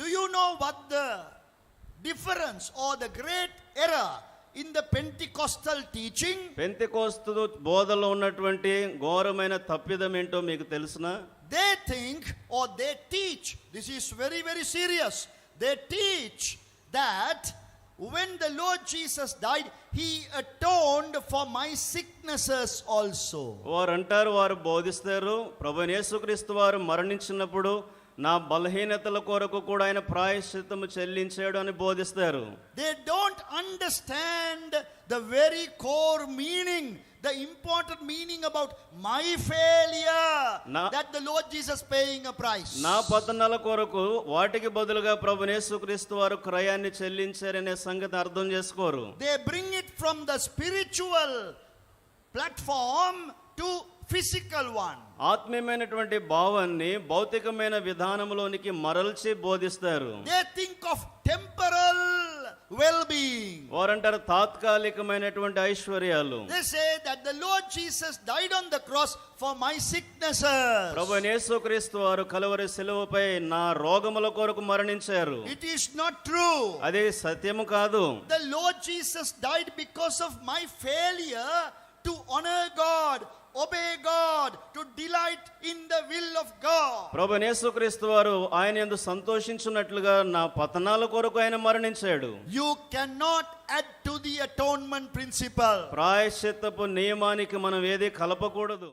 Do you know what the difference or the great error in the Pentecostal teaching? Pentecost బోధలో ఉన్నటువంటి ఘోరమైన తప్పిదం ఏంటో మీకు తెలుసునా? They think or they teach, this is very, very serious. They teach that when the Lord Jesus died, he atoned for my sicknesses also. వారు అంటారు, వారు బోధిస్తారు, ప్రభువైన యేసుక్రీస్తు వారు మరణించినప్పుడు నా బలహీనతల కొరకు కూడా ఆయన ప్రాయశ్చిత్తము చెల్లించాడు అని బోధిస్తారు. They don't understand the very core meaning, the important meaning about my failure, that the Lord Jesus paying a price. నా పతనాల కొరకు వాటికి బదులుగా ప్రభువైన యేసుక్రీస్తు వారు క్రయాన్ని చెల్లించారనే సంగతి అర్థం చేసుకోరు. They bring it from the spiritual platform to physical one. ఆత్మీయమైనటువంటి భావాన్ని భౌతికమైన విధానంలోనికి మరల్చి బోధిస్తారు. They think of temporal well-being. వారంటారు తాత్కాలికమైనటువంటి ఐశ్వర్యాలు. They say that the Lord Jesus died on the cross for my sicknesses. ప్రభువైన యేసుక్రీస్తు వారు కలువరి శిలువపై నా రోగముల కొరకు మరణించారు. It is not true. అది సత్యము కాదు. The Lord Jesus died because of my failure to honor God, obey God, to delight in the will of God. ప్రభువైన యేసుక్రీస్తు వారు ఆయన యందు సంతోషించున్నట్లుగా నా పతనాల కొరకు ఆయన మరణించాడు. You cannot add to the atonement principle. ప్రాయశ్చిత్తపు నియమానికి మనం ఏది కలపకూడదు.